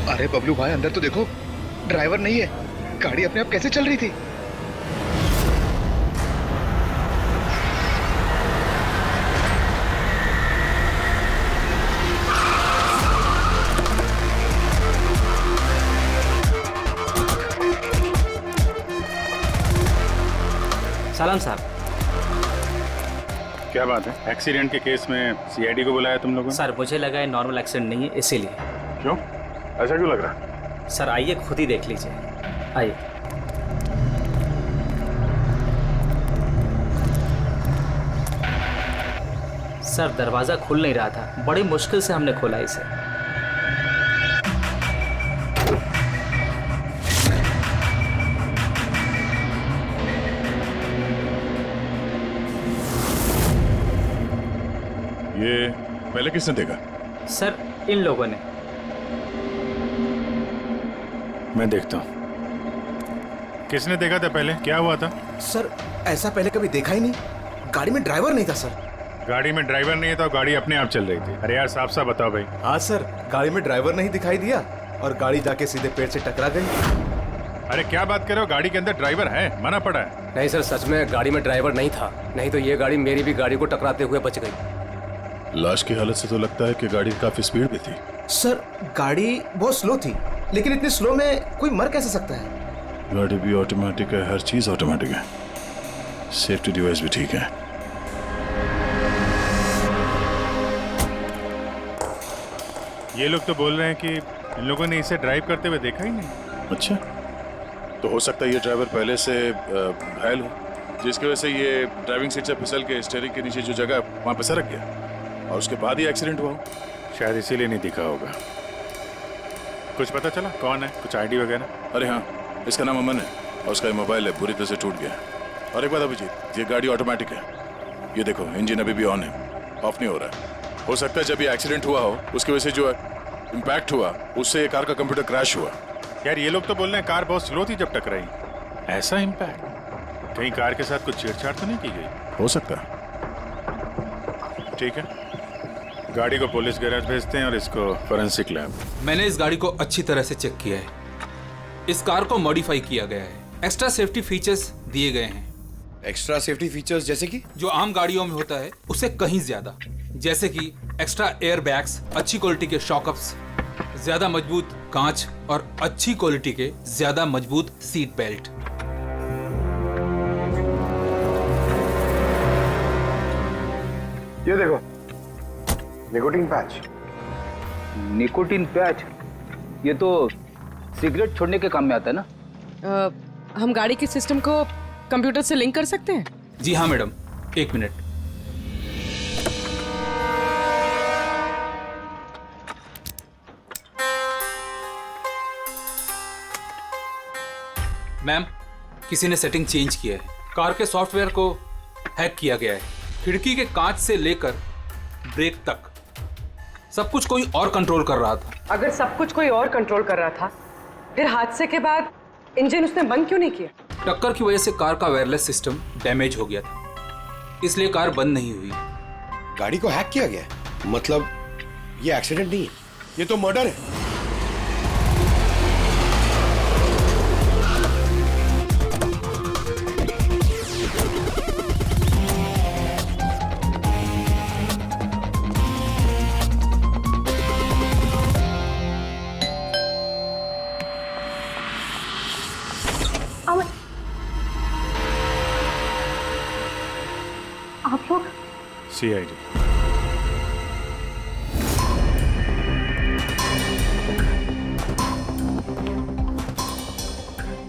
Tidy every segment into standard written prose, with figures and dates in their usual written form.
अरे बबलू भाई, अंदर तो देखो, ड्राइवर नहीं है। गाड़ी अपने आप कैसे चल रही थी? सलाम साहब। क्या बात है? एक्सीडेंट के केस में सीआईडी को बुलाया तुम लोगों ने? सर मुझे लगा है नॉर्मल एक्सीडेंट नहीं है, इसीलिए। क्यों? ऐसा क्यों लग रहा है? सर आइए खुद ही देख लीजिए, आइए। सर दरवाजा खुल नहीं रहा था, बड़ी मुश्किल से हमने खोला इसे। ये पहले किसने देखा? सर इन लोगों ने। मैं देखता हूँ। किसने देखा था पहले? क्या हुआ था? सर ऐसा पहले कभी देखा ही नहीं। गाड़ी में ड्राइवर नहीं था सर। गाड़ी में ड्राइवर नहीं है तो गाड़ी अपने आप चल रही थी। अरे यार साफ साफ बताओ भाई। हाँ सर, गाड़ी में ड्राइवर नहीं दिखाई दिया और गाड़ी जाके सीधे पेड़ से टकरा गई। अरे क्या बात कर रहे हो? गाड़ी के अंदर ड्राइवर है, मना पड़ा है। नहीं सर, सच में गाड़ी में ड्राइवर नहीं था, नहीं तो ये गाड़ी मेरी भी गाड़ी को टकराते हुए बच गई। लाश की हालत से तो लगता है कि गाड़ी काफी स्पीड में थी। सर गाड़ी बहुत स्लो थी, लेकिन इतनी स्लो में कोई मर कैसे सकता है? गाड़ी भी ऑटोमेटिक है, हर चीज ऑटोमेटिक है, सेफ्टी डिवाइस भी ठीक है। ये लोग तो बोल रहे हैं कि इन लोगों ने इसे ड्राइव करते हुए देखा ही नहीं। अच्छा, तो हो सकता है ये ड्राइवर पहले से घायल हो, जिसकी वजह से ये ड्राइविंग सीट से फिसल के स्टीयरिंग के नीचे जो जगह वहां पे सरक गया और उसके बाद ही एक्सीडेंट हुआ हो। शायद इसीलिए नहीं दिखा होगा। कुछ पता चला कौन है? कुछ आईडी वगैरह? अरे हाँ, इसका नाम अमन है और उसका मोबाइल है पूरी तरह से टूट गया। और एक बात अभिजीत, ये गाड़ी ऑटोमेटिक है, ये देखो इंजन अभी भी ऑन है, ऑफ नहीं हो रहा है। हो सकता है जब ये एक्सीडेंट हुआ हो उसकी वजह से जो इम्पैक्ट हुआ उससे ये कार का कंप्यूटर क्रैश हुआ। यार ये लोग तो बोल रहे हैं कार बहुत स्लो थी जब टकराई। ऐसा इम्पैक्ट? कहीं कार के साथ कुछ छेड़छाड़ तो नहीं की गई? हो सकता है। ठीक है, गाड़ी को पुलिस गैराज भेजते हैं और इसको फोरेंसिक लैब। मैंने इस गाड़ी को अच्छी तरह से चेक किया है। इस कार को मॉडिफाई किया गया है, एक्स्ट्रा सेफ्टी फीचर्स दिए गए हैं। एक्स्ट्रा सेफ्टी फीचर्स जैसे कि? जो आम गाड़ियों में होता है उससे कहीं ज्यादा, जैसे कि एक्स्ट्रा एयर बैग्स, अच्छी क्वालिटी के शॉकअप्स, ज्यादा मजबूत कांच और अच्छी क्वालिटी के ज्यादा मजबूत सीट बेल्ट। ये देखो, निकोटीन पैच। Nicotine patch? ये तो सिगरेट छोड़ने के काम में आता है ना? हम गाड़ी के सिस्टम को कंप्यूटर से लिंक कर सकते हैं? जी हाँ मैडम, एक मिनट। मैम, किसी ने सेटिंग चेंज किया है। कार के सॉफ्टवेयर को हैक किया गया है। खिड़की के कांच से लेकर ब्रेक तक सब कुछ कोई और कंट्रोल कर रहा था। अगर सब कुछ कोई और कंट्रोल कर रहा था, फिर हादसे के बाद इंजन उसने बंद क्यों नहीं किया? टक्कर की वजह से कार का वायरलेस सिस्टम डैमेज हो गया था, इसलिए कार बंद नहीं हुई। गाड़ी को हैक किया गया? मतलब ये एक्सीडेंट नहीं है, ये तो मर्डर है। आप लोग? सीआईडी।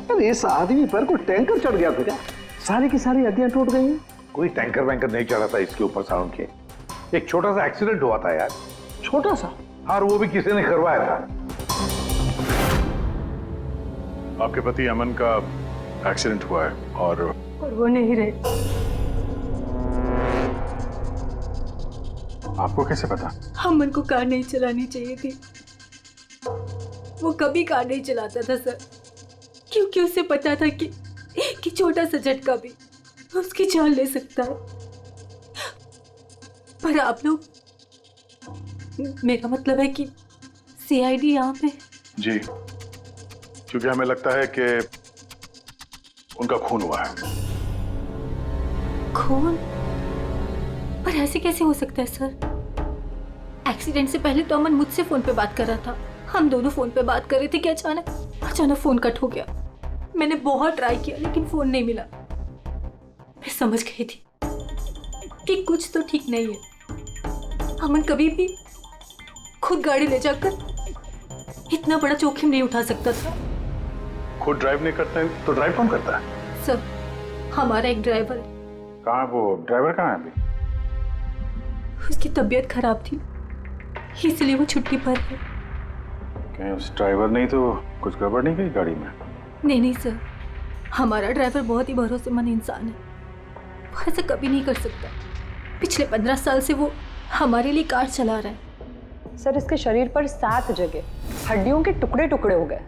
अरे इस आदमी पर कोई टैंकर चढ़ गया था क्या? सारी की सारी हड्डियां टूट गई हैं। कोई टैंकर वैंकर नहीं चढ़ा था इसके ऊपर साउंड के। एक छोटा सा एक्सीडेंट हुआ था यार, छोटा सा, और वो भी किसी ने करवाया था। आपके पति अमन का एक्सीडेंट हुआ है और वो नहीं रहे। आपको कैसे पता? अमन को कार नहीं चलानी चाहिए थी। वो कभी कार नहीं चलाता था सर, क्योंकि उसे पता था कि छोटा सा झटका भी उसकी जान ले सकता है। पर आप लोग, मेरा मतलब है कि सीआईडी यहाँ पे जी, क्योंकि हमें लगता है कि उनका खून हुआ है। खून? पर ऐसे कैसे हो सकता है सर? एक्सीडेंट से पहले तो अमन मुझसे फोन पे बात कर रहा था, हम दोनों फोन पे बात कर रहे थे कि अचानक फोन कट हो गया। मैंने बहुत ट्राई किया लेकिन फोन नहीं मिला। मैं समझ गई थी कि कुछ तो ठीक नहीं है। अमन कभी भी खुद गाड़ी ले जाकर इतना बड़ा जोखिम नहीं उठा सकता था। खुद ड्राइव नहीं करते हैं तो ड्राइव कौन करता है? सर, हमारा एक ड्राइवर है। कहाँ वो ड्राइवर कहाँ है अभी? उसकी तबीयत खराब थी इसलिए वो छुट्टी पर है। कहीं उस ड्राइवर ने तो कुछ गड़बड़ नहीं की गाड़ी में? नहीं सर, हमारा ड्राइवर बहुत ही भरोसेमंद इंसान है, वो ऐसा कभी नहीं कर सकता। पिछले 15 साल से वो हमारे लिए कार चला रहा है। सर, इसके शरीर पर 7 जगह हड्डियों के टुकड़े टुकड़े हो गए,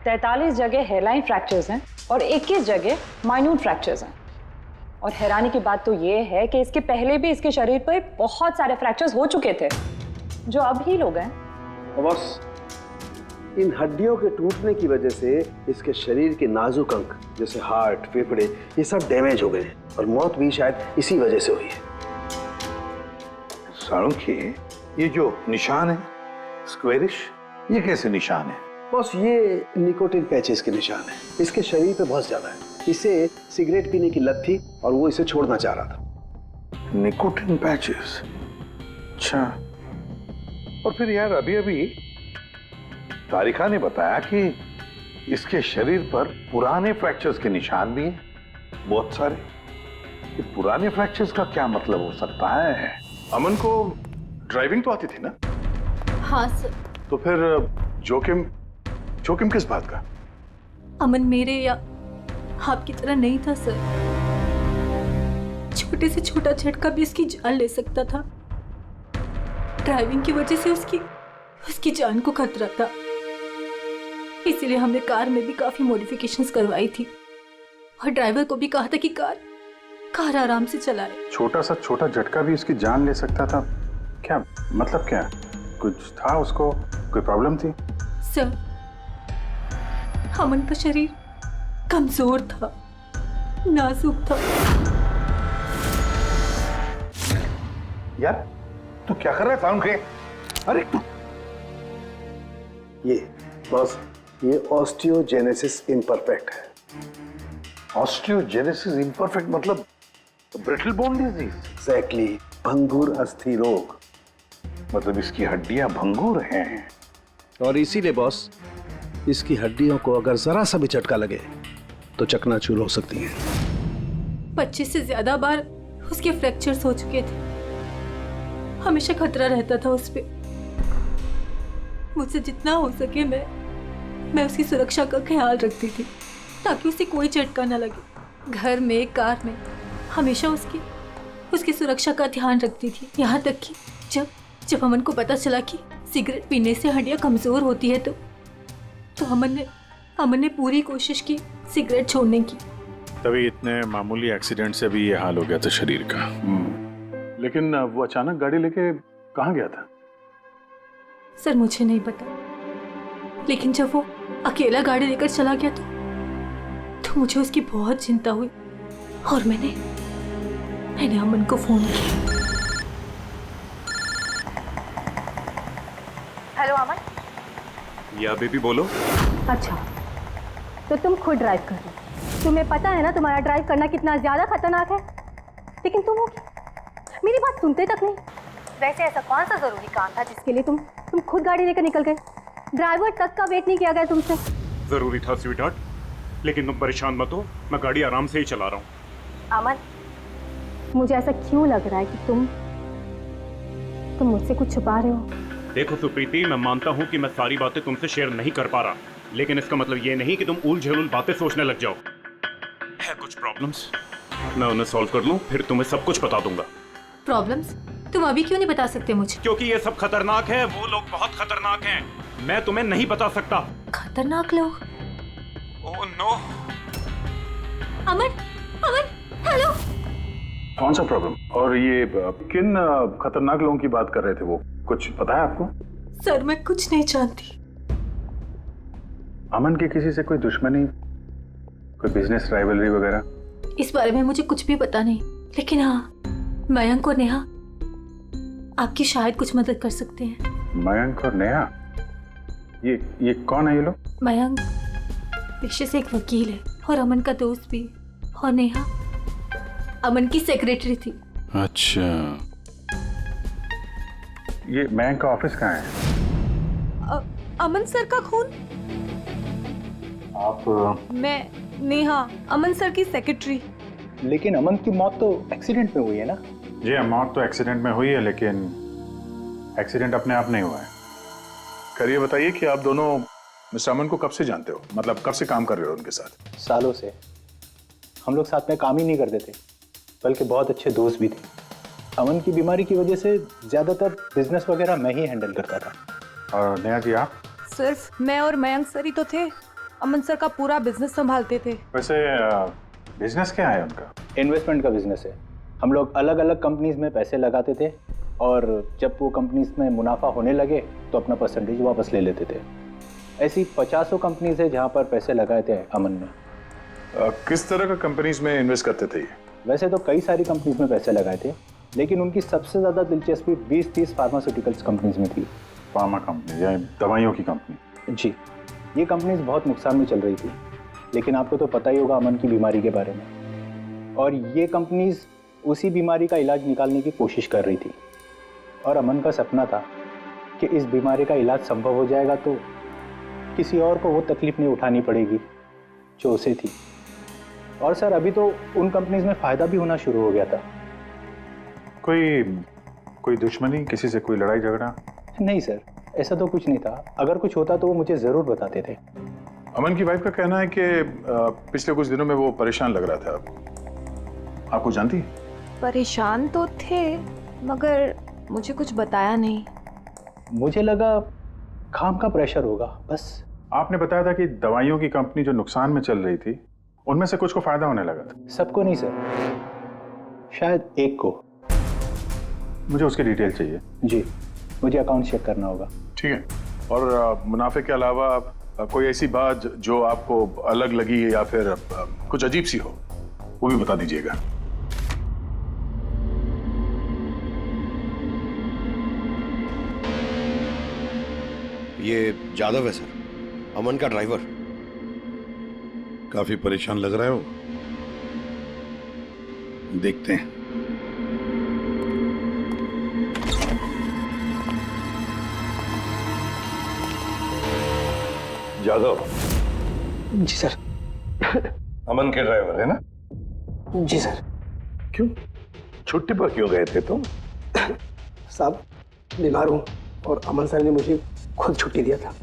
43 जगह हेयरलाइन फ्रैक्चर्स हैं और 21 जगह माइन्यूट फ्रैक्चर्स हैं। और हैरानी की बात तो ये है कि इसके पहले भी इसके शरीर पर बहुत सारे फ्रैक्चर्स हो चुके थे जो अब हील हो गए। बस इन हड्डियों के टूटने की वजह से इसके शरीर के नाजुक अंग जैसे हार्ट, फेफड़े, ये सब डैमेज हो गए और मौत भी शायद इसी वजह से हुई है। साळुंखे, ये जो निशान है स्क्वेरिश, ये कैसे निशान है? बस ये निकोटिन पैचेस के निशान है। इसके शरीर पे बहुत ज्यादा है। इसे सिगरेट पीने की लत थी और वो इसे छोड़ना चाह रहा था। Nicotine patches? अच्छा। और फिर यार अभी तारिका ने बताया कि इसके शरीर पर पुराने फ्रैक्चर्स के निशान भी हैं, बहुत सारे। ये पुराने फ्रैक्चर्स का क्या मतलब हो सकता है? अमन को ड्राइविंग तो आती थी ना? हाँ सर। तो फिर जोखिम किस बात का? अमन मेरे या आपकी तरह नहीं था सर। छोटे से छोटा झटका भी उसकी जान ले सकता था। ड्राइविंग की वजह से उसकी जान को खतरा था, इसीलिए हमने कार में भी काफी मॉडिफिकेशंस करवाई थी और ड्राइवर को भी कहा था कि कार आराम से चलाए। छोटा झटका भी उसकी जान ले सकता था? क्या मतलब? क्या कुछ था उसको? कोई प्रॉब्लम थी? सर, अमन का शरीर कमजोर था, नाजुक था। यार तू क्या कर रहा है साउंड के? अरे तू ये ऑस्टियोजेनेसिस इम्परफेक्ट है। ऑस्टियोजेनेसिस इम्परफेक्ट मतलब ब्रिटल बोन डिजीज? एग्जैक्टली, भंगुर अस्थि रोग। मतलब इसकी हड्डियां भंगुर हैं। और इसीलिए बॉस, इसकी हड्डियों को अगर जरा सा भी झटका लगे तो चकनाचूर हो सकती हैं। 25 से ज्यादा बार उसके फ्रैक्चर्स हो चुके थे। हमेशा खतरा रहता था उस पे। मुझसे जितना हो सके मैं उसकी सुरक्षा का ख्याल रखती थी ताकि उसे कोई झटका न लगे। घर में, कार में हमेशा उसकी सुरक्षा का ध्यान रखती थी। यहाँ तक कि जब अमन को पता चला कि सिगरेट पीने से हड्डियां कमजोर होती है तो अमन ने पूरी कोशिश की सिगरेट छोड़ने की। तभी इतने मामूली एक्सीडेंट से भी ये हाल हो गया था शरीर का। लेकिन वो अचानक गाड़ी लेके कहाँ गया था? सर, मुझे नहीं पता, लेकिन जब वो अकेला गाड़ी लेकर चला गया तो मुझे उसकी बहुत चिंता हुई और मैंने अमन को फोन किया। हेलो अमन। या बेबी बोलो। अच्छा, तो तुम खुद ड्राइव कर रहे हो। तुम्हें पता है ना तुम्हारा ड्राइव करना कितना ज्यादा खतरनाक है, लेकिन तुम मेरी बात सुनते तक नहीं। वैसे ऐसा कौन सा जरूरी काम था जिसके लिए तुम खुद गाड़ी लेकर निकल गए? ड्राइवर तक का वेट नहीं किया गया तुमसे। जरूरी था स्वीटहार्ट, लेकिन तुम परेशान मत हो, मैं गाड़ी आराम से ही चला रहा हूँ। अमन, मुझे ऐसा क्यों लग रहा है कि तुम मुझसे कुछ छुपा रहे हो? देखो सुप्रीति, मैं मानता हूँ कि मैं सारी बातें तुमसे शेयर नहीं कर पा रहा, लेकिन इसका मतलब ये नहीं कि तुम उल-झुल बातें सोचने लग जाओ। है कुछ प्रॉब्लम्स, मैं उन्हें सॉल्व कर लूँ, फिर तुम्हें सब कुछ बता दूंगा। प्रॉब्लम्स? तुम अभी क्यों नहीं बता सकते मुझे? क्योंकि ये सब खतरनाक है, वो लोग बहुत खतरनाक हैं, मैं तुम्हें नहीं बता सकता। खतरनाक लोग? Oh no. अमन, हेलो। कौन सा प्रॉब्लम? और ये किन खतरनाक लोगों की बात कर रहे थे वो? कुछ पता है आपको? सर, मैं कुछ नहीं जानती। अमन की किसी से कोई दुश्मनी, कोई बिजनेस राइवलरी वगैरह? इस बारे में मुझे कुछ भी पता नहीं, लेकिन हाँ, मयंक और नेहा आपकी शायद कुछ मदद कर सकते हैं। मयंक और नेहा? ये कौन है ये लोग? मयंक पेशे से एक वकील है और अमन का दोस्त भी, और नेहा अमन की सेक्रेटरी थी। अच्छा, ये मयंक का ऑफिस कहाँ है? अमन सर का खून? आप? मैं नेहा, अमन सर की सेक्रेटरी। लेकिन अमन की मौत तो एक्सीडेंट में हुई है ना? जी हाँ, मौत तो एक्सीडेंट में हुई है, लेकिन एक्सीडेंट अपने आप नहीं हुआ है। खैर ये बताइए कि आप दोनों मिस्टर अमन को कब से जानते हो? मतलब कब से काम कर रहे हो उनके साथ? सालों से। हम लोग साथ में काम ही नहीं करते थे, बल्कि बहुत अच्छे दोस्त भी थे। अमन की बीमारी की वजह से ज़्यादातर बिजनेस वगैरह मैं ही हैंडल करता था। और नेहा जी आप? सिर्फ मैं और मयंक सर ही तो थे, अमन सर का पूरा बिजनेस संभालते थे। वैसे बिजनेस क्या है उनका? इन्वेस्टमेंट का बिजनेस है। हम लोग अलग अलग कंपनीज में पैसे लगाते थे और जब वो कंपनीज में मुनाफा होने लगे तो अपना परसेंटेज वापस ले लेते थे। ऐसी 50 कंपनीज है जहाँ पर पैसे लगाए थे अमन ने। किस तरह का कंपनीज में इन्वेस्ट करते थे? वैसे तो कई सारी कंपनीज में पैसे लगाए थे, लेकिन उनकी सबसे ज़्यादा दिलचस्पी 20-30 फार्मास्यूटिकल्स कंपनीज में थी। फार्मा कंपनी या दवाइयों की कंपनी? जी, ये कंपनीज बहुत नुकसान में चल रही थी, लेकिन आपको तो पता ही होगा अमन की बीमारी के बारे में। और ये कंपनीज उसी बीमारी का इलाज निकालने की कोशिश कर रही थी, और अमन का सपना था कि इस बीमारी का इलाज संभव हो जाएगा तो किसी और को वो तकलीफ नहीं उठानी पड़ेगी जो उसे थी। और सर अभी तो उन कंपनीज में फ़ायदा भी होना शुरू हो गया था। कोई दुश्मनी, किसी से कोई लड़ाई झगड़ा? नहीं सर, ऐसा तो कुछ नहीं था। अगर कुछ होता तो वो मुझे ज़रूर बताते थे। अमन की वाइफ का कहना है कि पिछले कुछ दिनों में वो परेशान लग रहा था। आपको जानती? परेशान तो थे, मगर मुझे कुछ बताया नहीं। मुझे लगा काम का प्रेशर होगा बस। आपने बताया था कि दवाइयों की कंपनी जो नुकसान में चल रही थी, उनमें से कुछ को फायदा होने लगा था। सबको नहीं सर, शायद एक को। मुझे उसकी डिटेल चाहिए। जी, मुझे अकाउंट चेक करना होगा। ठीक है। और मुनाफे के अलावा कोई ऐसी बात जो आपको अलग लगी या फिर कुछ अजीब सी हो, वो भी बता दीजिएगा। ये जादव है सर, अमन का ड्राइवर। काफी परेशान लग रहा है वो। देखते हैं। जादव? जी सर। अमन के ड्राइवर है ना? जी सर। क्यों, छुट्टी पर क्यों गए थे तुम? साहब बीमार हूँ और अमन सर ने मुझे खुद छुट्टी दिया था।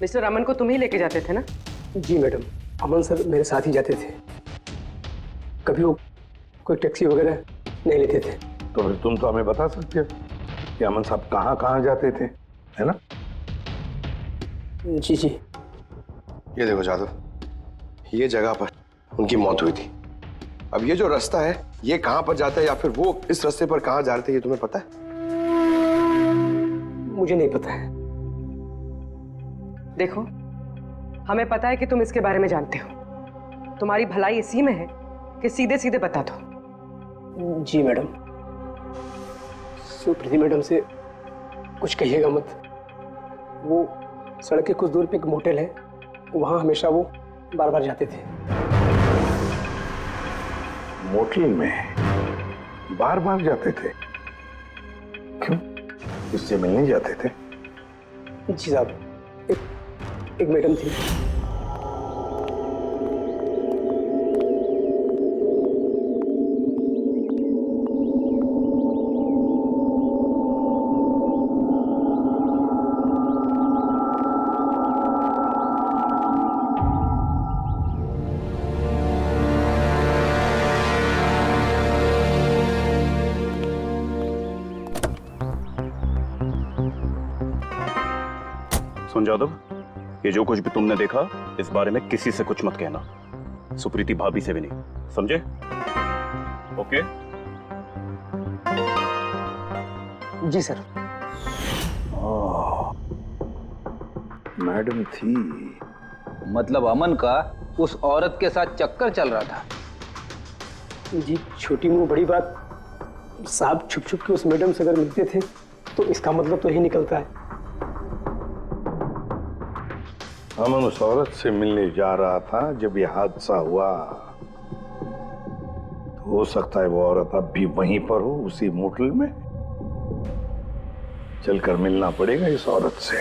मिस्टर अमन को तुम ही लेके जाते थे ना? जी मैडम, अमन सर मेरे साथ ही जाते थे। कभी वो कोई टैक्सी वगैरह नहीं लेते थे। तो फिर तुम तो हमें बता सकते हो कि अमन साहब कहाँ कहाँ जाते थे, है ना? जी जी। ये देखो जादव, ये जगह पर उनकी मौत हुई थी। अब ये जो रास्ता है, ये कहाँ पर जाता है या फिर वो इस रास्ते पर कहाँ जा रहे थे, ये तुम्हें पता है? मुझे नहीं पता है। देखो, हमें पता है कि तुम इसके बारे में जानते हो। तुम्हारी भलाई इसी में है कि सीधे सीधे बता दो। जी मैडम। सुप्रीति मैडम से कुछ कहिएगा मत। वो सड़क के कुछ दूर पे एक मोटेल है, वहाँ हमेशा वो बार बार जाते थे। मोटेल में बार बार जाते थे? क्यों, इससे मिलने जाते थे? जी साहब, एक मैडम थी। सुन जादव, ये जो कुछ भी तुमने देखा, इस बारे में किसी से कुछ मत कहना। सुप्रीति भाभी से भी नहीं, समझे? ओके? जी सर। मैडम थी। मतलब अमन का उस औरत के साथ चक्कर चल रहा था। जी छोटी मुंह बड़ी बात, साहब छुप छुप के उस मैडम से अगर मिलते थे तो इसका मतलब तो यही निकलता है। अमन उस औरत से मिलने जा रहा था जब यह हादसा हुआ। तो हो सकता है वो औरत अब भी वहीं पर हो, उसी मोटल में। चलकर मिलना पड़ेगा इस औरत से।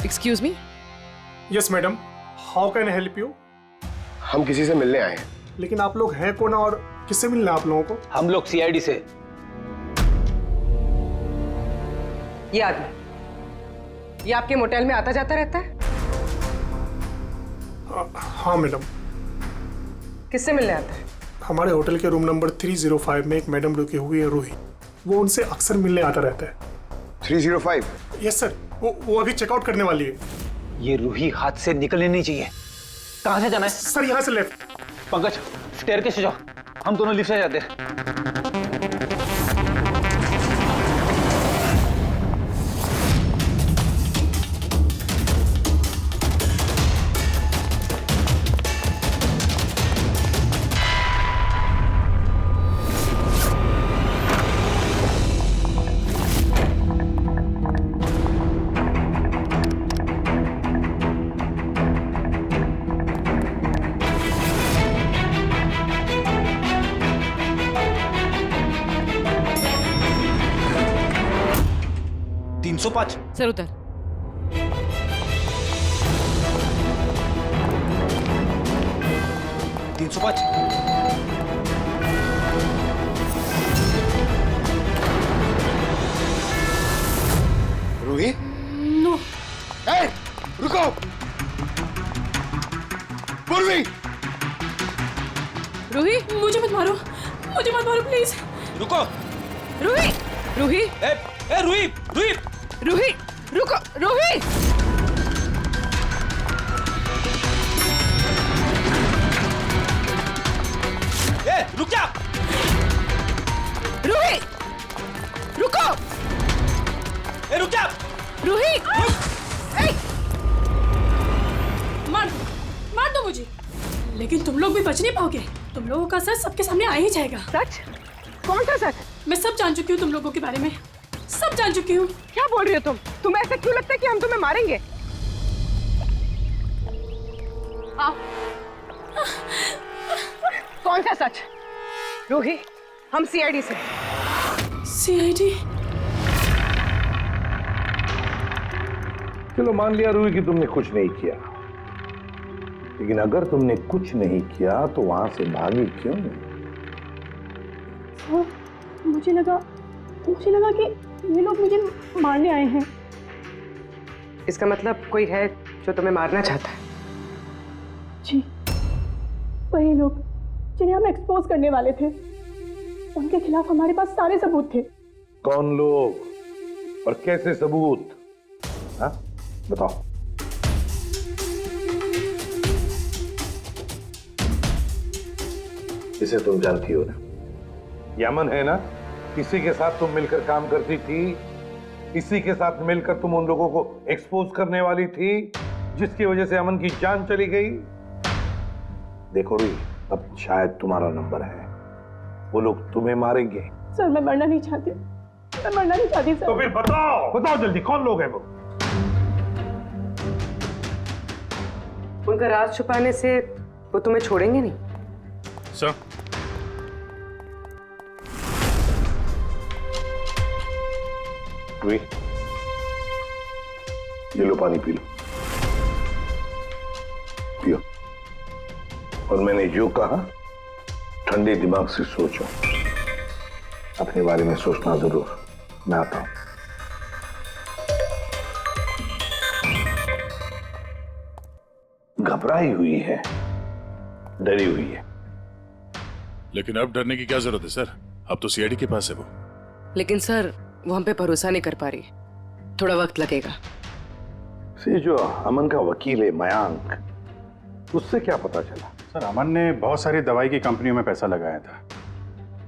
Excuse me. Yes madam, how can I help you? हम किसी से मिलने आए हैं। लेकिन आप लोग हैं कौन और किससे मिलना है आप लोगों को? हम लोग सीआईडी से। ये आदमी, ये आपके मोटेल में आता जाता रहता है? हाँ मैडम। किससे मिलने आता है? हमारे होटल के रूम नंबर 305 में एक मैडम रुकी हुई है, रूही। वो उनसे अक्सर मिलने आता रहता है। 305? यस सर, वो अभी चेकआउट करने वाली है। ये रूही हाथ से निकलने नहीं चाहिए। कहाँ से जाना है? सर यहाँ से लेफ्ट। पंकज स्टेयरकेस से जाओ, हम दोनों लिफ्ट से जाते हैं। सर उधर। रूही? नो। ए, रुको। पूर्वी! रूही, मुझे मत मारो, मुझे मत मारो प्लीज। रुको। रूही, रूही, रूही, रूही, रूही, रुको, रूही। रुक जा। रूही, रुको। रुक जा। रूही, मार दो मुझे, लेकिन तुम लोग भी बच नहीं पाओगे। तुम लोगों का सच सबके सामने आ ही जाएगा। सच? कौन सा सच? मैं सब जान चुकी हूँ तुम लोगों के बारे में, सब जान चुकी हूँ। क्या बोल रही हो तुम? तुम्हें ऐसा क्यों लगता है कि हम तुम्हें मारेंगे? आओ। कौन सा सच? रूही, हम सीआईडी से। सीआईडी? चलो मान लिया रूही कि तुमने कुछ नहीं किया, लेकिन अगर तुमने कुछ नहीं किया तो वहां से भागी क्यों? मुझे लगा कि ये लोग मुझे मारने आए हैं। इसका मतलब कोई है जो तुम्हें मारना चाहता है? जी, वही लोग जिन्हें हम एक्सपोज करने वाले थे। उनके खिलाफ हमारे पास सारे सबूत थे। कौन लोग और कैसे सबूत? हाँ बताओ। इसे तुम जानती हो ना, यमन है ना, इसी के साथ तुम मिलकर काम करती थी, इसी के साथ मिलकर तुम उन लोगों को एक्सपोज करने वाली थी जिसकी वजह से अमन की जान चली गई। देखो री, अब शायद तुम्हारा नंबर है, वो लोग तुम्हें मारेंगे। सर मैं मरना नहीं चाहती, मैं मरना नहीं चाहती सर। तो फिर बताओ, बताओ जल्दी, कौन लोग हैं वो? उनका राज छुपाने से वो तुम्हें छोड़ेंगे नहीं। सर, ये लो पानी पी लो, पियो। और मैंने जो कहा ठंडे दिमाग से सोचो, अपने बारे में सोचना जरूर। मैं आता हूं। घबराई हुई है, डरी हुई है। लेकिन अब डरने की क्या जरूरत है सर? अब तो सीआईडी के पास है वो। लेकिन सर वो हम पे भरोसा नहीं कर पा रही। थोड़ा वक्त लगेगा। से जो अमन का वकील है मयांक, उससे क्या पता चला? सर अमन ने बहुत सारी दवाई की कंपनियों में पैसा लगाया था,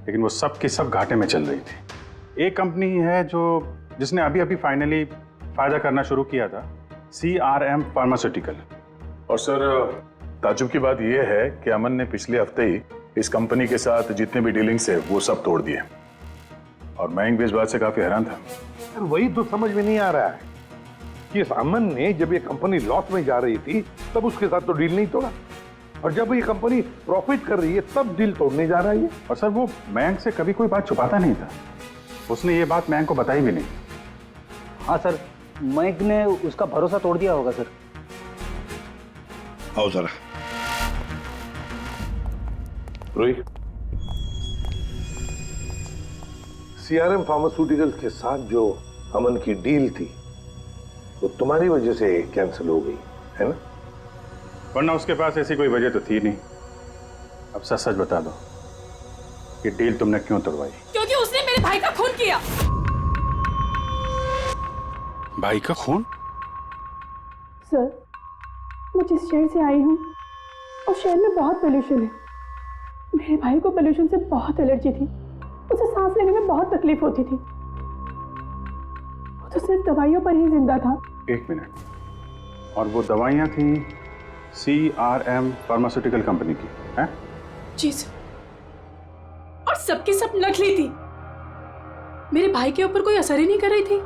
लेकिन वो सब की सब घाटे में चल रही थी। एक कंपनी है जिसने अभी अभी फाइनली फायदा करना शुरू किया था, CRM फार्मास्यूटिकल। और सर ताजुब की बात यह है कि अमन ने पिछले हफ्ते ही इस कंपनी के साथ जितने भी डीलिंग्स है वो सब तोड़ दिए, और मयंक भी इस बात से काफी हैरान था। सर वही तो समझ में नहीं आ रहा है कि इस अमन ने जब ये कंपनी लॉस में जा रही थी तब उसके साथ तो डील नहीं तोड़ा, और जब ये कंपनी प्रॉफिट कर रही है तब डील तोड़ने जा रहा है ये। और सर वो मयंक से कभी कोई बात छुपाता नहीं था, उसने ये बात मयंक को बताई भी नहीं। हाँ सर, मयंक ने उसका भरोसा तोड़ दिया होगा सर। आओ जरा। रोहित, CRM फार्मास्यूटिकल्स के साथ जो अमन की डील थी वो तुम्हारी वजह से कैंसिल हो गई है ना? वरना उसके पास ऐसी कोई वजह तो थी नहीं। अब सच सच बता दो कि डील तुमने क्यों तोड़वाई? क्योंकि उसने मेरे भाई का खून किया। भाई का खून? सर, मैं जिस शहर से आई हूँ उस शहर में बहुत पोल्यूशन है। मेरे भाई को पोल्यूशन से बहुत एलर्जी थी, उसे सांस लेने में बहुत तकलीफ होती थी। वो तो सिर्फ दवाइयों पर ही जिंदा था। एक मिनट, और वो दवाइयाँ थी CRM फार्मास्यूटिकल कंपनी की, हैं? जी सर, और सबकी सब नकली थी। मेरे भाई के ऊपर कोई असर ही नहीं कर रही थी,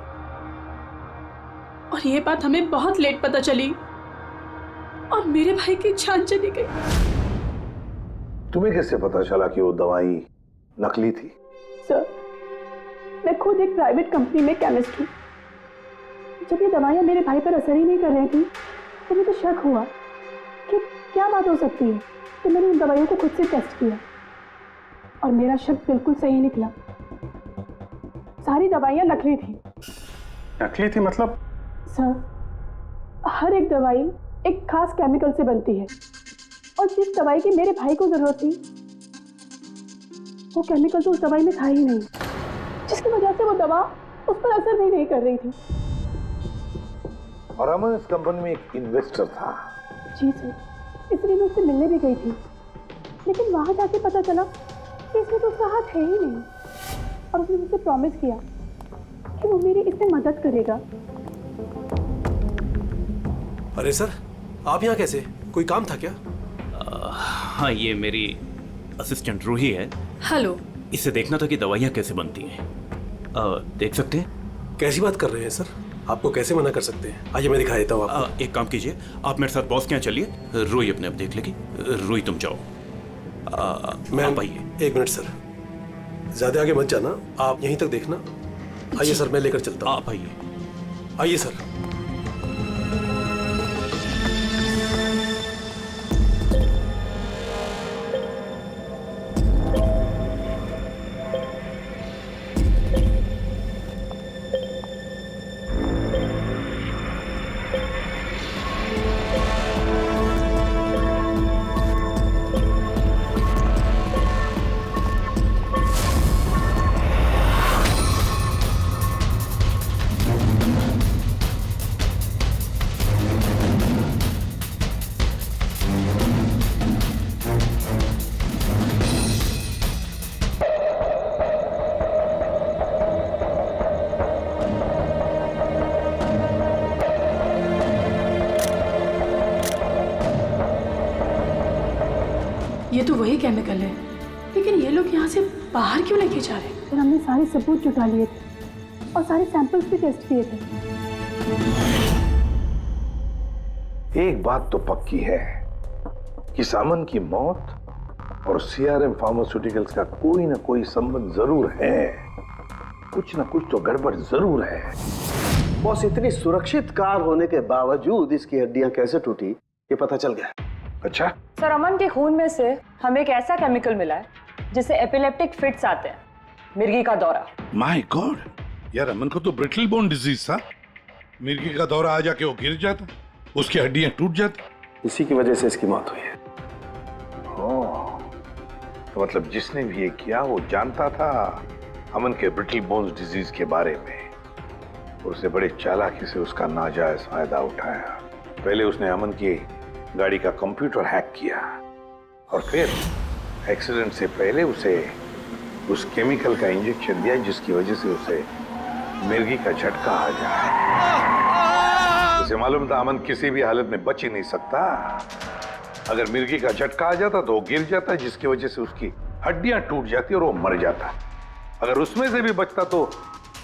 और ये बात हमें बहुत लेट पता चली और मेरे भाई की जान चली गई। तुम्हें कैसे पता चला कि वो दवाई नकली थी? सर, मैं खुद एक प्राइवेट कंपनी में केमिस्ट हूँ। जब ये दवाइयाँ मेरे भाई पर असर ही नहीं कर रही थी तो मुझे शक हुआ कि क्या बात हो सकती है। तो मैंने उन दवाइयों को खुद से टेस्ट किया और मेरा शक बिल्कुल सही निकला। सारी दवाइयाँ नकली थी। नकली थी मतलब? सर, हर एक दवाई एक खास केमिकल से बनती है, और जिस दवाई की मेरे भाई को जरूरत थी वो केमिकल तो उस दवाई में था ही नहीं, जिसकी वजह से वो दवा उस पर असर भी नहीं कर रही थी। और अमन इस कंपनी में एक इन्वेस्टर था। जी सर, इसलिए मैं उससे मिलने भी गई थी, लेकिन वहां जाके पता चला कि इसमें तो उसका हाथ है ही नहीं, और उसने मुझसे प्रॉमिस किया कि वो मेरी इसमें मदद करेगा। अरे सर, आप यहाँ कैसे? कोई काम था क्या? हाँ, ये मेरी असिस्टेंट रूही है। हेलो। इसे देखना था कि दवाइयाँ कैसे बनती हैं। देख सकते हैं? कैसी बात कर रहे हैं सर? आपको कैसे मना कर सकते हैं? आइए मैं दिखा देता हूँ आपको। एक काम कीजिए, आप मेरे साथ बॉस के यहाँ चलिए, रूही अपने आप देख लेगी। रूही तुम जाओ। मैम आइए। एक मिनट सर, ज्यादा आगे मत जाना, आप यहीं तक देखना। आइए सर, मैं लेकर चलता हूँ। आप आइए। आइए सर। ये तो वही केमिकल है, लेकिन ये लोग यहाँ से बाहर क्यों लेके जा रहे हैं? फिर हमने सारे सबूत जुटा लिए थे और सारे सैंपल्स भी टेस्ट किए थे। एक बात तो पक्की है कि सामन की मौत और CRM फार्मास्यूटिकल्स का कोई ना कोई संबंध जरूर है। कुछ ना कुछ तो गड़बड़ जरूर है। बॉस, इतनी सुरक्षित कार होने के बावजूद इसकी हड्डियां कैसे टूटी ये पता चल गया। अच्छा सर, अमन के खून में से हमें एक ऐसा केमिकल मिला है जिससे एपिलेप्टिक फिट्स आते हैं, मिर्गी का दौरा। माय गॉड, यार अमन को तो ब्रिटल बोन डिजीज था। मिर्गी का दौरा आ जाके वो गिर जाता, उसकी हड्डियां टूट जाती। इसी की वजह से इसकी मौत हुई है। तो मतलब जिसने भी ये किया वो जानता था अमन के ब्रिटल बोन्स डिजीज के बारे में। उसने बड़ी चालाकी से उसका नाजायज फायदा उठाया। पहले उसने अमन की गाड़ी का कंप्यूटर हैक किया और फिर एक्सीडेंट से पहले उसे उस केमिकल का इंजेक्शन दिया जिसकी वजह से उसे मिर्गी का झटका आ जाए। उसे मालूम था अमन किसी भी हालत में बच ही नहीं सकता। अगर मिर्गी का झटका आ जाता तो वो गिर जाता, जिसकी वजह से उसकी हड्डियां टूट जाती और वो मर जाता। अगर उसमें से भी बचता तो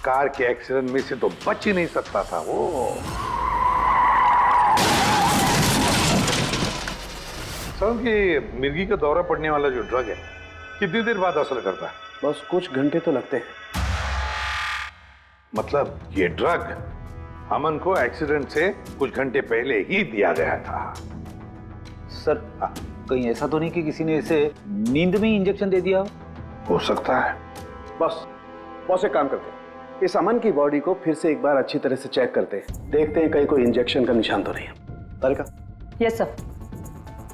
कार के एक्सीडेंट में से तो बच ही नहीं सकता था वो। समझ कि मिर्गी का दौरा पड़ने वाला जो ड्रग है कितनी देर बाद असर करता है? बस कुछ घंटे तो लगते हैं। मतलब ये ड्रग अमन को एक्सीडेंट से कुछ घंटे पहले ही दिया गया था। सर कहीं ऐसा तो नहीं कि किसी ने इसे नींद में ही इंजेक्शन दे दिया हो सकता है। बस एक काम करते हैं, इस अमन की बॉडी को फिर से एक बार अच्छी तरह से चेक करते हैं, देखते हैं कहीं कोई इंजेक्शन का निशान तो नहीं है। तारिका? Yes sir.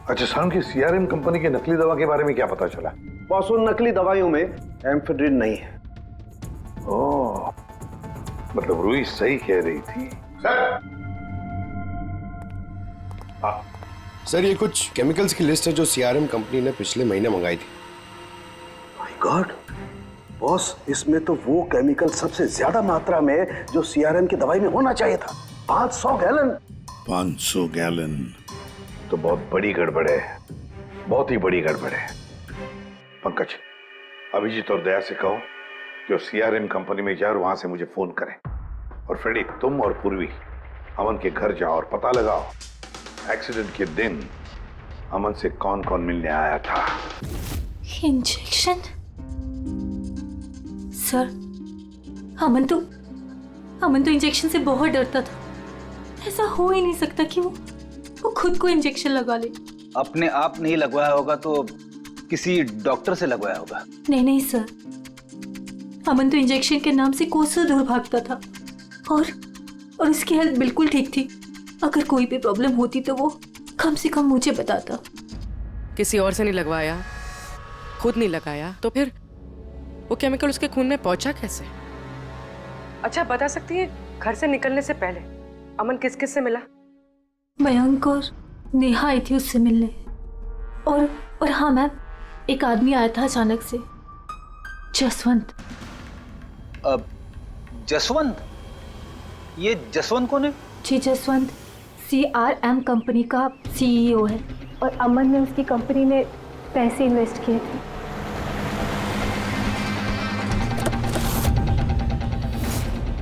अच्छा साहब की सीआरएम कंपनी की नकली दवा के बारे में क्या पता चला? बॉस उन नकली दवाइयों में एम्फेड्रिन नहीं है। ओह, मतलब रूही सही कह रही थी। सर ये कुछ केमिकल्स की लिस्ट है जो सीआरएम कंपनी ने पिछले महीने मंगाई थी। माय गॉड बॉस, इसमें तो वो केमिकल सबसे ज्यादा मात्रा में जो सीआरएम की दवाई में होना चाहिए था, 500 गैलन। 500 गैलन तो बहुत बड़ी गड़बड़ है, बहुत ही बड़ी गड़बड़ है। पंकज, अभिजीत और दया से कहो कि वो सीआरएम कंपनी में जाए और वहां से मुझे फोन करें। और फ्रेडी, तुम और पूर्वी अमन के घर जाओ और पता लगाओ एक्सीडेंट के दिन अमन से कौन कौन मिलने आया था। इंजेक्शन? सर अमन तो इंजेक्शन से बहुत डरता था। ऐसा हो ही नहीं सकता कि वो खुद को इंजेक्शन लगा ले। अपने आप नहीं लगवाया होगा तो किसी डॉक्टर से लगवाया होगा। नहीं सर, अमन तो इंजेक्शन के नाम से कोसों दूर भागता था और उसकी हेल्थ बिल्कुल ठीक थी। अगर कोई भी प्रॉब्लम होती तो वो कम से कम मुझे बताता। किसी और से नहीं लगवाया, खुद नहीं लगाया, तो फिर वो केमिकल उसके खून में पहुंचा कैसे? अच्छा बता सकती है, घर से निकलने से पहले अमन किस किस से मिला? मयंक और नेहा आई थी उससे मिलने। और हाँ मैम, एक आदमी आया था अचानक से, जसवंत। जसवंत? ये जसवंत कौन है? जी जसवंत सीआरएम कंपनी का सीईओ है और अमन ने उसकी कंपनी में पैसे इन्वेस्ट किए थे।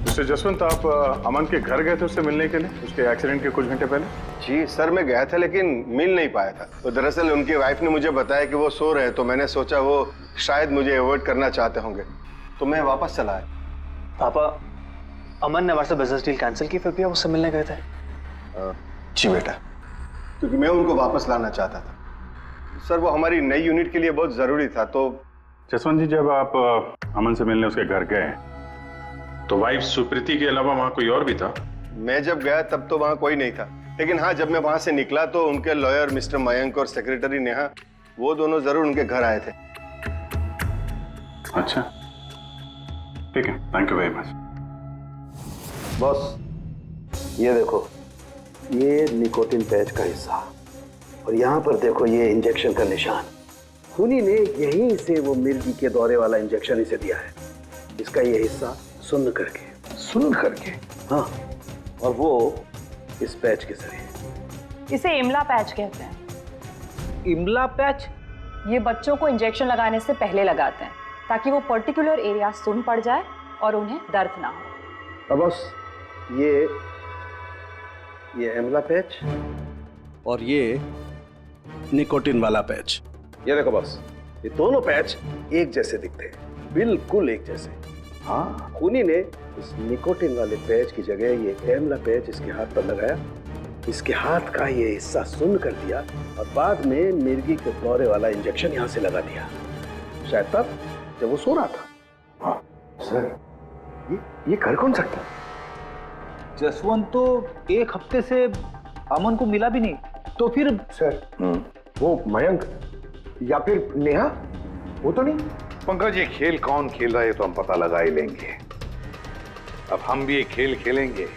मिस्टर जसवंत, आप अमन के घर गए थे उससे मिलने के लिए उसके एक्सीडेंट के कुछ घंटे पहले? जी सर, मैं गया था लेकिन मिल नहीं पाया था। तो दरअसल उनकी वाइफ ने मुझे बताया कि वो सो रहे, तो मैंने सोचा वो शायद मुझे अवॉइड करना चाहते होंगे, तो मैं वापस चला आया। पापा, अमन ने हमारे बिजनेस डील कैंसिल की, फिर भी आप उससे मिलने गए थे? जी बेटा, क्योंकि मैं उनको वापस लाना चाहता था। सर वो हमारी नई यूनिट के लिए बहुत जरूरी था। तो जसवंत जी, जब आप अमन से मिलने उसके घर गए तो वाइफ सुप्रीति के अलावा वहां कोई और भी था? मैं जब गया तब तो वहां कोई नहीं था, लेकिन हाँ जब मैं वहां से निकला तो उनके लॉयर मिस्टर मयंक और सेक्रेटरी नेहा, वो दोनों जरूर उनके घर आए थे। अच्छा ठीक है, thank you very much. Boss ये देखो, ये निकोटिन पैच का हिस्सा और यहाँ पर देखो ये इंजेक्शन का निशान। खूनी ने यहीं से वो मिर्गी के दौरे वाला इंजेक्शन इसे दिया है। इसका ये हिस्सा सुन्न करके हाँ, और वो इस पैच के जरिए। इसे इमला पैच कहते हैं। इमला पैच? ये बच्चों को इंजेक्शन लगाने से पहले लगाते हैं ताकि वो पर्टिकुलर एरिया सुन पड़ जाए और उन्हें दर्द ना हो। अब बस ये इमला पैच और ये निकोटिन वाला पैच, ये देखो बस, ये दोनों पैच एक जैसे दिखते हैं, बिल्कुल एक जैसे। हाँ, खूनी ने इस निकोटिन वाले पैच की जगह ये एमला पैच इसके हाथ पर लगाया, इसके हाथ का ये हिस्सा सुन्न कर दिया और बाद में मिर्गी के दौरे वाला इंजेक्शन यहाँ से लगा दिया, शायद तब जब वो सो रहा था। हाँ सर, ये कर कौन सकता? जसवंत तो एक हफ्ते से अमन को मिला भी नहीं, तो फिर? सर वो मयंक या फिर नेहा, वो तो नहीं। पंकज, ये खेल कौन खेल रहा है तो हम पता लगा ही लेंगे। अब हम भी एक खेल खेलेंगे,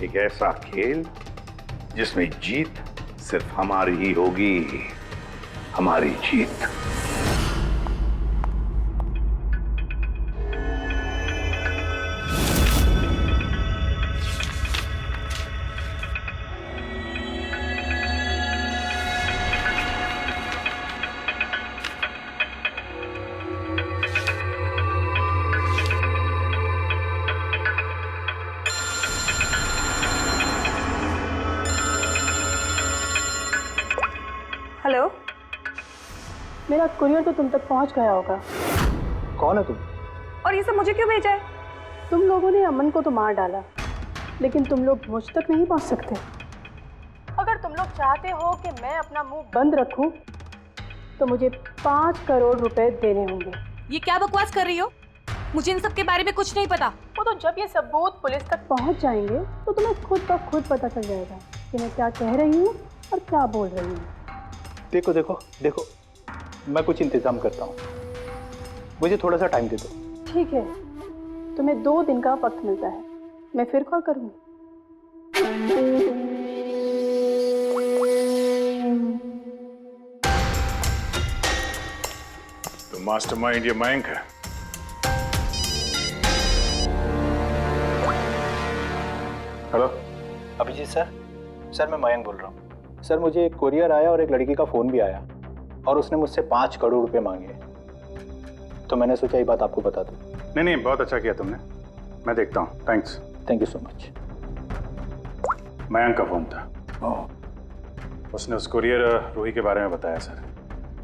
एक ऐसा खेल जिसमें जीत सिर्फ हमारी ही होगी, हमारी जीत। हेलो, मेरा कुरियर तो तुम तक पहुंच गया होगा। कौन है तुम? और ये सब मुझे क्यों भेजा है? तुम लोगों ने अमन को तो मार डाला, लेकिन तुम लोग मुझ तक नहीं पहुंच सकते। अगर तुम लोग चाहते हो कि मैं अपना मुंह बंद रखूं, तो मुझे 5 करोड़ रुपए देने होंगे। ये क्या बकवास कर रही हो? मुझे इन सब के बारे में कुछ नहीं पता। वो तो जब ये सबूत पुलिस तक पहुंच जाएंगे तो तुम्हें खुद ब खुद पता चल जाएगा कि मैं क्या कह रही हूँ और क्या बोल रही हूँ। देखो देखो देखो, मैं कुछ इंतजाम करता हूँ, मुझे थोड़ा सा टाइम दे दो। ठीक है, तुम्हें 2 दिन का वक्त मिलता है, मैं फिर कॉल करूँगी। तो मास्टरमाइंड ये मयंक है। Hello Abhijit sir. सर मैं मयंक बोल रहा हूँ। सर मुझे एक कोरियर आया और एक लड़की का फ़ोन भी आया और उसने मुझसे 5 करोड़ रुपए मांगे, तो मैंने सोचा ये बात आपको बता दूँ। नहीं नहीं, बहुत अच्छा किया तुमने, मैं देखता हूँ। Thanks. Thank you so much. Mayank का फोन था। उसने उस कुरियर रूही के बारे में बताया सर,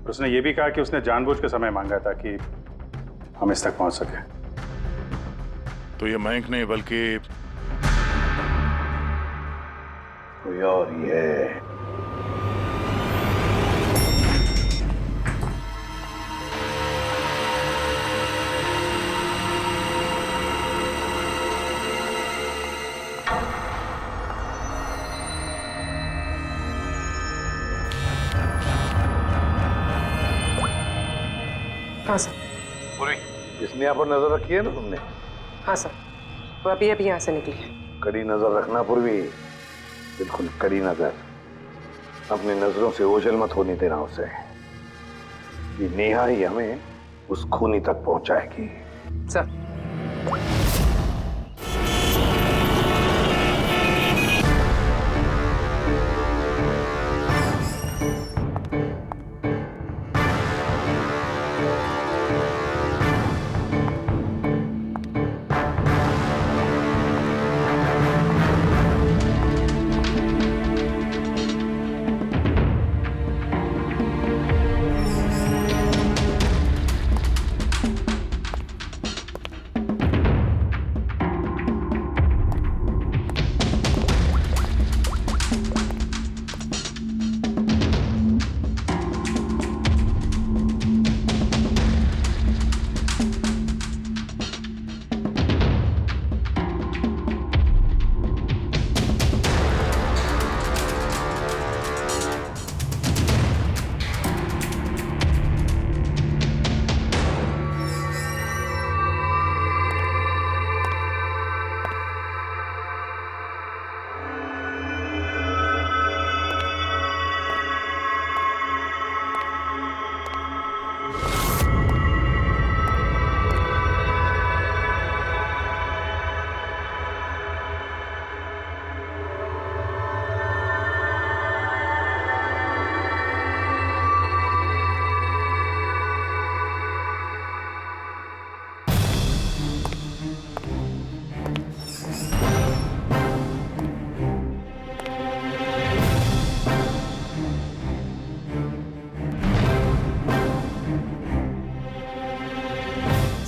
और उसने ये भी कहा कि उसने जानबूझ के समय मांगा ताकि हम इस तक पहुंच सके। तो ये मयंक नहीं बल्कि कोई और ही है। हाँ सर। पूरी इसने यहाँ पर नजर रखी है ना तुमने? हाँ सर, वो अभी अभी यहाँ से निकली है। कड़ी नजर रखना पूर्वी, बिल्कुल कड़ी नजर। अपनी नजरों से ओझल मत होने देना उसे। ये नेहा ही हमें उस खूनी तक पहुंचाएगी। सर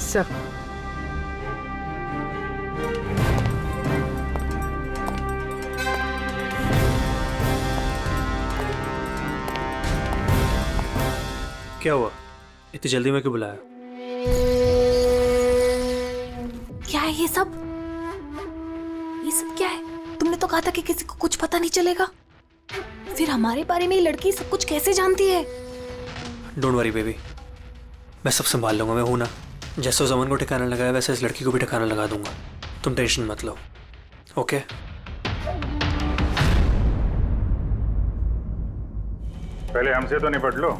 सर क्या हुआ, इतनी जल्दी में क्यों बुलाया? क्या है ये सब? ये सब क्या है? तुमने तो कहा था कि किसी को कुछ पता नहीं चलेगा। फिर हमारे बारे में ये लड़की सब कुछ कैसे जानती है? डोंट वरी बेबी, मैं सब संभाल लूंगा। मैं हूं ना, जैसे उस अमन को ठिकाना लगाया वैसे इस लड़की को भी ठिकाना लगा दूंगा। तुम टेंशन मत लो, ओके? पहले हमसे तो निपट लो।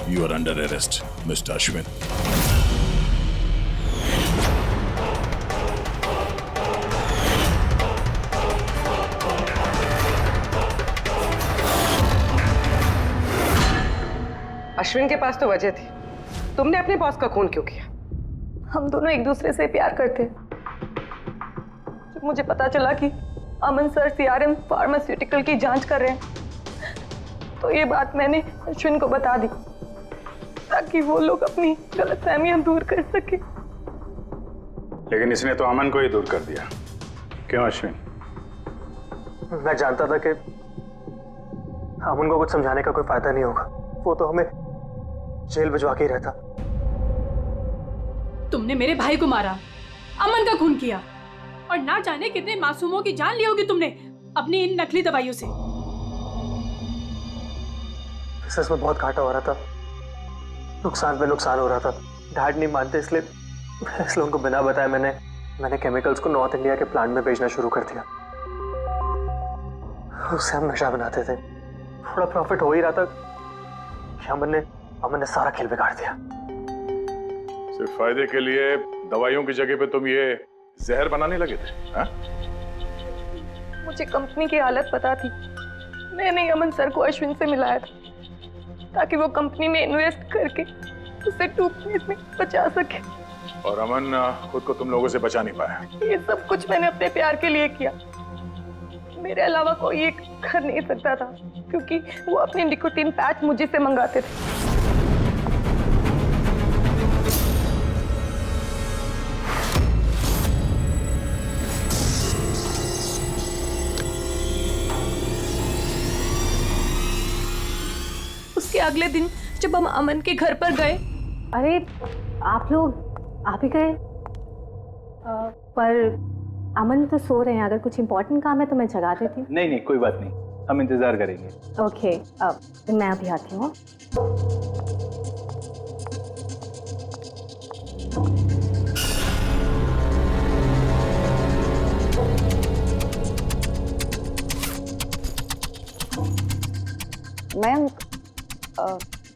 You are under arrest, Mr. Ashwin. Ashwin के पास तो वजह थी, तुमने अपने बॉस का खून क्यों किया? हम दोनों एक दूसरे से प्यार करते हैं। जब मुझे पता चला कि अमन सर सीआरएम फार्मास्यूटिकल की जांच कर रहे हैं, तो ये बात मैंने अश्विन को बता दी ताकि वो लोग अपनी गलतफहमियां दूर कर सके। लेकिन इसने तो अमन को ही दूर कर दिया, क्यों अश्विन? मैं जानता था कि अमन को कुछ समझाने का कोई फायदा नहीं होगा, वो तो हमें जेल भिजवा के ही रहता। तुमने मेरे भाई को मारा, अमन का खून किया और ना जाने कितने मासूमों की जान ली होगी तुमने अपनी इन नकली दवाइयों से। बिजनेस में बहुत घाटा हो रहा था, नुकसान पे नुकसान हो रहा था। डैड नहीं मानते, इसलिए उनको बिना बताए मैंने केमिकल्स को नॉर्थ इंडिया के प्लांट में भेजना शुरू कर दिया। उससे हम नशा बनाते थे, थोड़ा प्रॉफिट हो ही रहा था कि अमन ने सारा खेल बिगाड़ दिया। सिर्फ फायदे के लिए दवाइयों की जगह पे तुम ये जहर बनाने लगे थे, हाँ? मुझे कंपनी की हालत पता थी, मैंने अमन सर को अश्विन से मिलाया था ताकि वो कंपनी में इन्वेस्ट करके उसे डूबने में बचा सके। और अमन खुद को तुम लोगों से बचा नहीं पाया। ये सब कुछ मैंने अपने प्यार के लिए किया, मेरे अलावा कोई ये कर नहीं सकता था क्योंकि वो अपने निकोटीन पैच मुझे से मंगाते थे। उसके अगले दिन जब हम अमन के घर पर गए, अरे आप ही गए, पर अमन तो सो रहे हैं। अगर कुछ इम्पोर्टेंट काम है तो मैं जगा देती हूँ। नहीं कोई बात नहीं, हम इंतजार करेंगे। ओके, मैं अभी आती हूँ।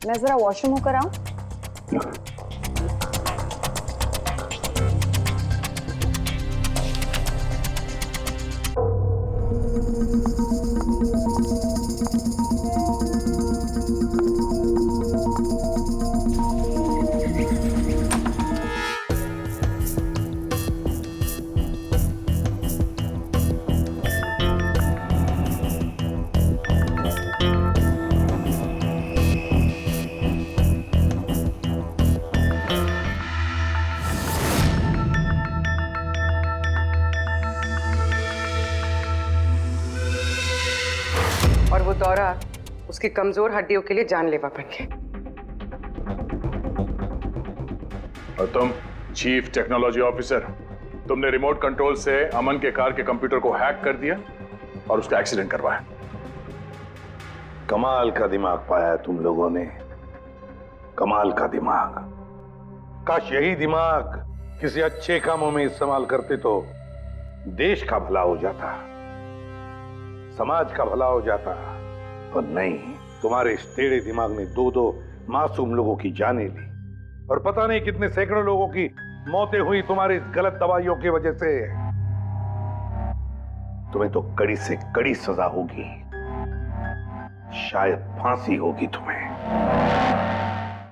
मैं जरा वॉशरूम होकर आऊं। और वो दौरा उसकी कमजोर हड्डियों के लिए जानलेवा बन गया। और तुम चीफ टेक्नोलॉजी ऑफिसर, तुमने रिमोट कंट्रोल से अमन के कार के कंप्यूटर को हैक कर दिया और उसका एक्सीडेंट करवाया। कमाल का दिमाग पाया है तुम लोगों ने, कमाल का दिमाग। काश यही दिमाग किसी अच्छे कामों में इस्तेमाल करते तो देश का भला हो जाता, समाज का भला हो जाता। पर नहीं, तुम्हारे इस टेढ़े दिमाग ने दो मासूम लोगों की जानें ली और पता नहीं कितने सैकड़ों लोगों की मौतें हुई तुम्हारी इस गलत दवाइयों की वजह से। तुम्हें तो कड़ी से कड़ी सजा होगी, शायद फांसी होगी तुम्हें।